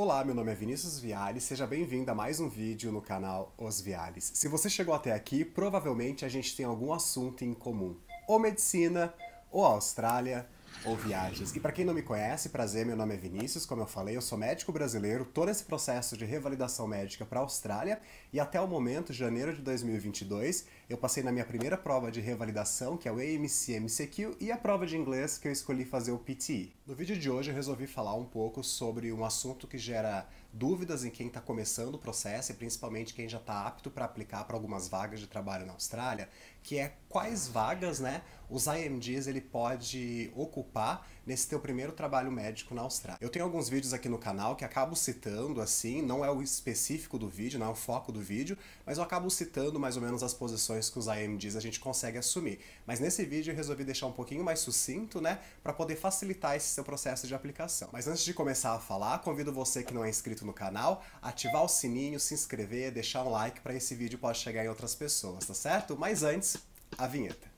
Olá, meu nome é Vinícius Viales, seja bem-vindo a mais um vídeo no canal Os Viales. Se você chegou até aqui, provavelmente a gente tem algum assunto em comum. Ou medicina, ou Austrália, ou viagens. E para quem não me conhece, prazer, meu nome é Vinícius, como eu falei, eu sou médico brasileiro, tô nesse processo de revalidação médica para a Austrália e até o momento, janeiro de 2022, eu passei na minha primeira prova de revalidação, que é o AMC-MCQ, e a prova de inglês que eu escolhi fazer o PTE. No vídeo de hoje eu resolvi falar um pouco sobre um assunto que gera dúvidas em quem está começando o processo e principalmente quem já está apto para aplicar para algumas vagas de trabalho na Austrália, que é quais vagas, né, os IMGs ele pode ocupar nesse teu primeiro trabalho médico na Austrália. Eu tenho alguns vídeos aqui no canal que acabo citando assim, não é o específico do vídeo, não é o foco do vídeo, mas eu acabo citando mais ou menos as posições que os IMGs a gente consegue assumir. Mas nesse vídeo eu resolvi deixar um pouquinho mais sucinto, né, para poder facilitar esse seu processo de aplicação. Mas antes de começar a falar, convido você que não é inscrito no canal, ativar o sininho, se inscrever, deixar um like para esse vídeo possa chegar em outras pessoas, tá certo? Mas antes, a vinheta.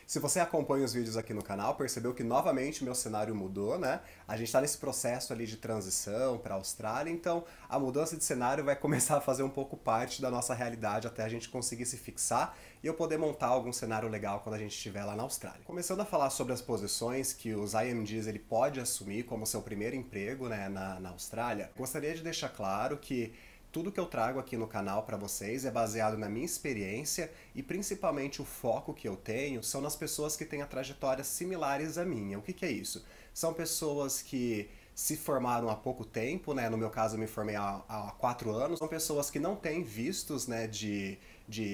Se você acompanha os vídeos aqui no canal, percebeu que novamente meu cenário mudou, né? A gente está nesse processo ali de transição para a Austrália, então a mudança de cenário vai começar a fazer um pouco parte da nossa realidade até a gente conseguir se fixar e eu poder montar algum cenário legal quando a gente estiver lá na Austrália. Começando a falar sobre as posições que os IMGs ele pode assumir como seu primeiro emprego, né, na Austrália, gostaria de deixar claro que tudo que eu trago aqui no canal para vocês é baseado na minha experiência e principalmente o foco que eu tenho são nas pessoas que têm trajetórias similares à minha. O que é isso? São pessoas que se formaram há pouco tempo, né? No meu caso eu me formei há 4 anos. São pessoas que não têm vistos, né, de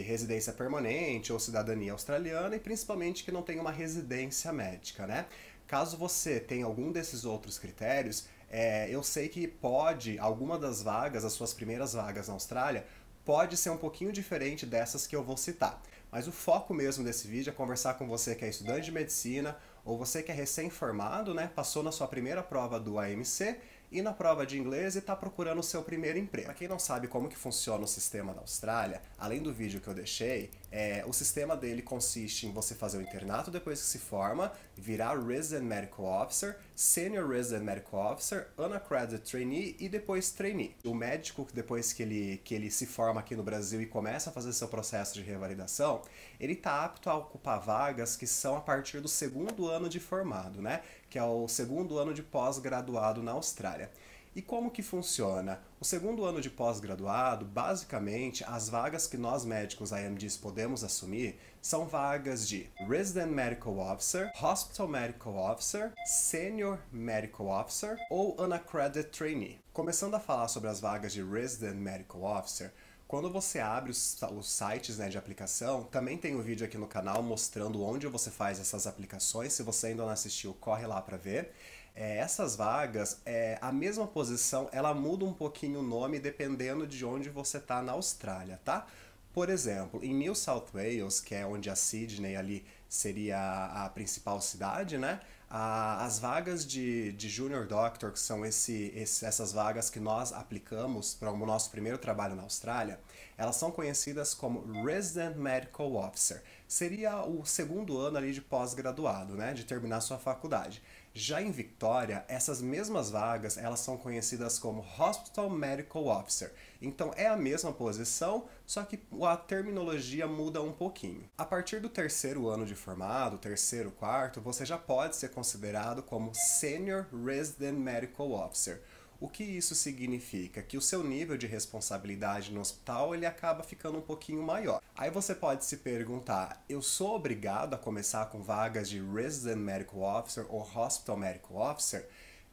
residência permanente ou cidadania australiana e principalmente que não têm uma residência médica, né? Caso você tenha algum desses outros critérios, eu sei que alguma das vagas, as suas primeiras vagas na Austrália, pode ser um pouquinho diferente dessas que eu vou citar. Mas o foco mesmo desse vídeo é conversar com você que é estudante de medicina ou você que é recém-formado, né, passou na sua primeira prova do AMC e na prova de inglês e está procurando o seu primeiro emprego. Para quem não sabe como que funciona o sistema da Austrália, além do vídeo que eu deixei, o sistema dele consiste em você fazer o internato depois que se forma, virar Resident Medical Officer, Senior Resident Medical Officer, Unaccredited Trainee e depois Trainee. O médico, depois que ele se forma aqui no Brasil e começa a fazer seu processo de revalidação, ele está apto a ocupar vagas que são a partir do segundo ano de formado, né? Que é o segundo ano de pós-graduado na Austrália. E como que funciona? O segundo ano de pós-graduado, basicamente, as vagas que nós médicos IMGs podemos assumir são vagas de Resident Medical Officer, Hospital Medical Officer, Senior Medical Officer ou Unaccredited Trainee. Começando a falar sobre as vagas de Resident Medical Officer, quando você abre os sites, né, de aplicação, também tem um vídeo aqui no canal mostrando onde você faz essas aplicações. Se você ainda não assistiu, corre lá para ver. Essas vagas, a mesma posição, ela muda um pouquinho o nome dependendo de onde você está na Austrália, tá? Por exemplo, em New South Wales, que é onde a Sydney ali seria a principal cidade, né? As vagas de Junior Doctor, que são essas vagas que nós aplicamos para o nosso primeiro trabalho na Austrália, elas são conhecidas como Resident Medical Officer. Seria o segundo ano ali de pós-graduado, né? De terminar sua faculdade. Já em Victoria, essas mesmas vagas, elas são conhecidas como Hospital Medical Officer. Então é a mesma posição, só que a terminologia muda um pouquinho. A partir do terceiro ano de formado, terceiro, quarto, você já pode ser considerado como Senior Resident Medical Officer. O que isso significa? Que o seu nível de responsabilidade no hospital ele acaba ficando um pouquinho maior. Aí você pode se perguntar, eu sou obrigado a começar com vagas de Resident Medical Officer ou Hospital Medical Officer?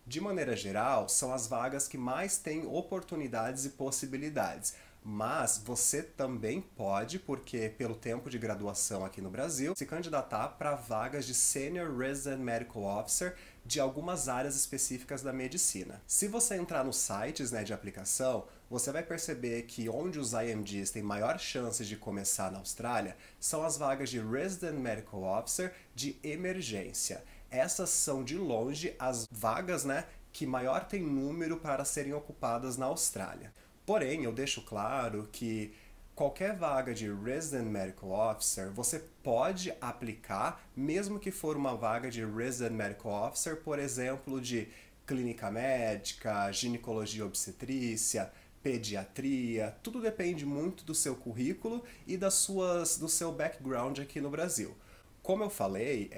De maneira geral, são as vagas que mais têm oportunidades e possibilidades. Mas você também pode, porque pelo tempo de graduação aqui no Brasil, se candidatar para vagas de Senior Resident Medical Officer de algumas áreas específicas da medicina. Se você entrar nos sites, né, de aplicação, você vai perceber que onde os IMGs têm maior chance de começar na Austrália são as vagas de Resident Medical Officer de emergência. Essas são de longe as vagas, né, que maior tem número para serem ocupadas na Austrália. Porém, eu deixo claro que qualquer vaga de Resident Medical Officer você pode aplicar, mesmo que for uma vaga de Resident Medical Officer, por exemplo, de clínica médica, ginecologia obstetrícia, pediatria, tudo depende muito do seu currículo e do seu background aqui no Brasil. Como eu falei,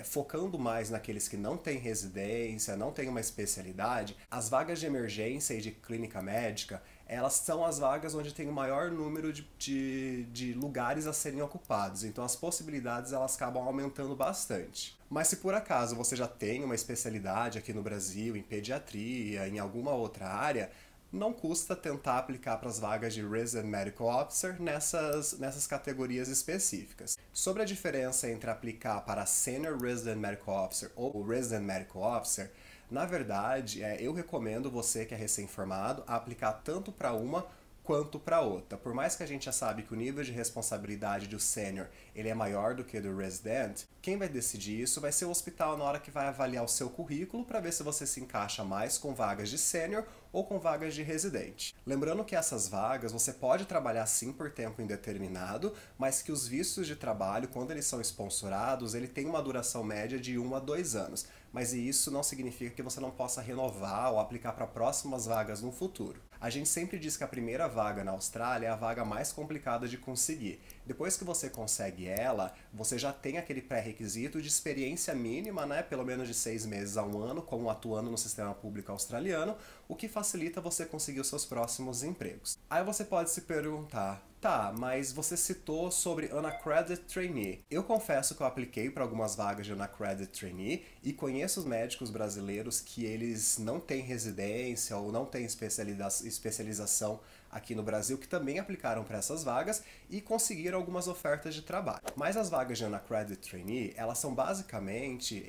focando mais naqueles que não têm residência, não têm uma especialidade, as vagas de emergência e de clínica médica, elas são as vagas onde tem o maior número de lugares a serem ocupados. Então as possibilidades elas acabam aumentando bastante. Mas se por acaso você já tem uma especialidade aqui no Brasil, em pediatria, em alguma outra área, não custa tentar aplicar para as vagas de Resident Medical Officer nessas categorias específicas. Sobre a diferença entre aplicar para Senior Resident Medical Officer ou Resident Medical Officer, na verdade, eu recomendo você que é recém-formado a aplicar tanto para uma quanto para outra. Por mais que a gente já sabe que o nível de responsabilidade do sênior ele é maior do que o do resident, quem vai decidir isso vai ser o hospital na hora que vai avaliar o seu currículo para ver se você se encaixa mais com vagas de sênior ou com vagas de residente. Lembrando que essas vagas você pode trabalhar sim por tempo indeterminado, mas que os vistos de trabalho, quando eles são sponsораdos, ele tem uma duração média de 1 a 2 anos. Mas isso não significa que você não possa renovar ou aplicar para próximas vagas no futuro. A gente sempre diz que a primeira vaga na Austrália é a vaga mais complicada de conseguir. Depois que você consegue ela, você já tem aquele pré-requisito de experiência mínima, né? Pelo menos de 6 meses a 1 ano, como atuando no sistema público australiano, o que facilita você conseguir os seus próximos empregos. Aí você pode se perguntar, tá, mas você citou sobre Unaccredited Trainee. Eu confesso que eu apliquei para algumas vagas de Unaccredited Trainee e conheço os médicos brasileiros que eles não têm residência ou não têm especialização aqui no Brasil que também aplicaram para essas vagas e conseguiram algumas ofertas de trabalho. Mas as vagas de Unaccredited Trainee, elas são basicamente,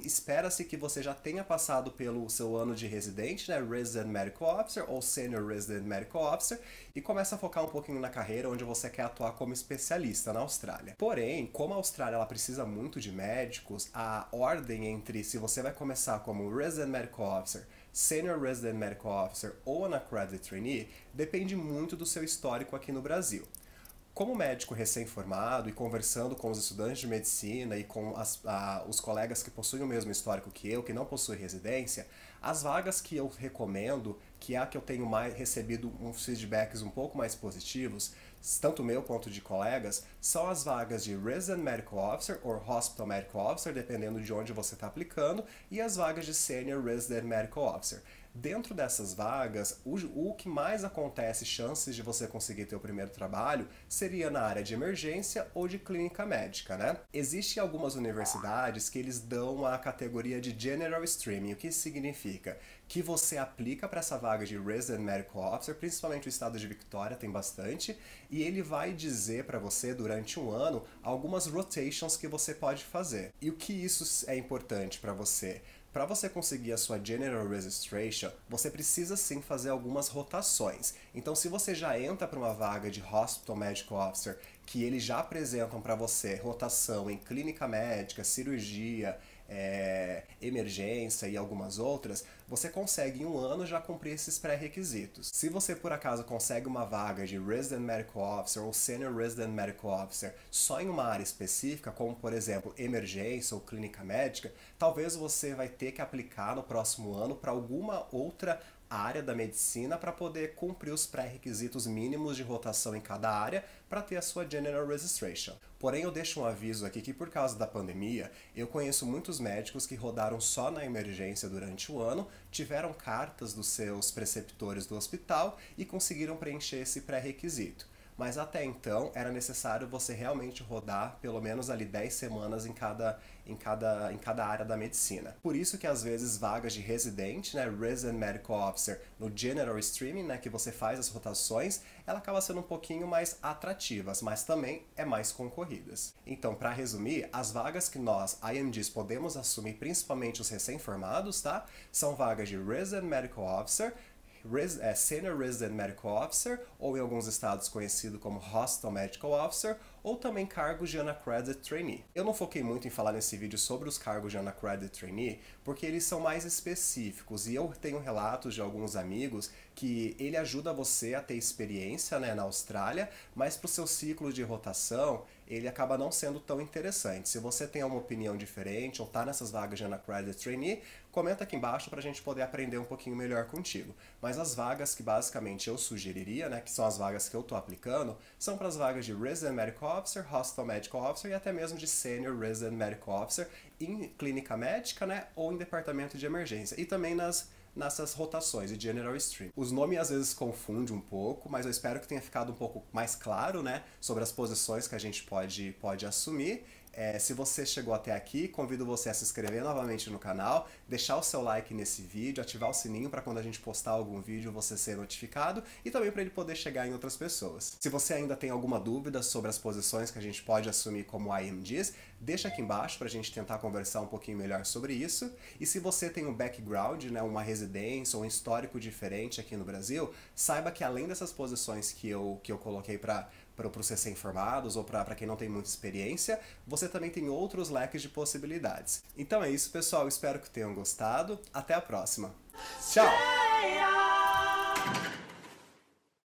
espera-se que você já tenha passado pelo seu ano de residente, né, Resident Medical Officer ou Senior Resident Medical Officer, e começa a focar um pouquinho na carreira onde você quer atuar como especialista na Austrália. Porém, como a Austrália ela precisa muito de médicos, a ordem entre se você vai começar como Resident Medical Officer, Senior Resident Medical Officer ou Unaccredited Trainee depende muito do seu histórico aqui no Brasil. Como médico recém-formado e conversando com os estudantes de medicina e com os colegas que possuem o mesmo histórico que eu, que não possuem residência, as vagas que eu recomendo, que é a que eu tenho recebido uns feedbacks um pouco mais positivos, tanto meu quanto de colegas, são as vagas de Resident Medical Officer ou Hospital Medical Officer, dependendo de onde você está aplicando, e as vagas de Senior Resident Medical Officer. Dentro dessas vagas, o que mais acontece, chances de você conseguir ter o primeiro trabalho, seria na área de emergência ou de clínica médica, né? Existem algumas universidades que eles dão a categoria de General Streaming. O que isso significa? Que você aplica para essa vaga de Resident Medical Officer, principalmente o estado de Victoria tem bastante, e ele vai dizer para você durante um ano algumas rotations que você pode fazer. E o que isso é importante para você? Para você conseguir a sua General Registration, você precisa sim fazer algumas rotações. Então, se você já entra para uma vaga de Hospital Medical Officer, que eles já apresentam para você rotação em clínica médica, cirurgia, emergência e algumas outras, você consegue em um ano já cumprir esses pré-requisitos. Se você por acaso consegue uma vaga de Resident Medical Officer ou Senior Resident Medical Officer só em uma área específica, como por exemplo emergência ou clínica médica, talvez você vai ter que aplicar no próximo ano para alguma outra área da medicina para poder cumprir os pré-requisitos mínimos de rotação em cada área para ter a sua General Registration. Porém, eu deixo um aviso aqui que por causa da pandemia, eu conheço muitos médicos que rodaram só na emergência durante o ano, tiveram cartas dos seus preceptores do hospital e conseguiram preencher esse pré-requisito. Mas até então era necessário você realmente rodar pelo menos ali 10 semanas em cada área da medicina. Por isso que às vezes vagas de residente, né, Resident Medical Officer no General Streaming, né, que você faz as rotações, ela acaba sendo um pouquinho mais atrativas, mas também é mais concorridas. Então, para resumir, as vagas que nós, IMGs, podemos assumir, principalmente os recém-formados, tá? São vagas de Resident Medical Officer, Senior Resident Medical Officer, ou em alguns estados conhecido como Hospital Medical Officer, ou também cargos de Unaccredited Trainee. Eu não foquei muito em falar nesse vídeo sobre os cargos de Unaccredited Trainee, porque eles são mais específicos, e eu tenho relatos de alguns amigos que ele ajuda você a ter experiência, né, na Austrália, mas para o seu ciclo de rotação, ele acaba não sendo tão interessante. Se você tem uma opinião diferente ou está nessas vagas de Unaccredited Trainee, comenta aqui embaixo para a gente poder aprender um pouquinho melhor contigo. Mas as vagas que basicamente eu sugeriria, né, que são as vagas que eu estou aplicando, são para as vagas de Resident Medical Officer, Hospital Medical Officer e até mesmo de Senior Resident Medical Officer em clínica médica, né, ou em departamento de emergência. E também nessas rotações de General Stream. Os nomes às vezes confundem um pouco, mas eu espero que tenha ficado um pouco mais claro, né, sobre as posições que a gente pode assumir. Se você chegou até aqui, convido você a se inscrever novamente no canal, deixar o seu like nesse vídeo, ativar o sininho para quando a gente postar algum vídeo você ser notificado e também para ele poder chegar em outras pessoas. Se você ainda tem alguma dúvida sobre as posições que a gente pode assumir como IMGs, deixa aqui embaixo para a gente tentar conversar um pouquinho melhor sobre isso. E se você tem um background, né, uma residência ou um histórico diferente aqui no Brasil, saiba que além dessas posições que eu coloquei para os recém-formados ou para quem não tem muita experiência, você também tem outros leques de possibilidades. Então é isso, pessoal. Espero que tenham gostado. Até a próxima. Tchau!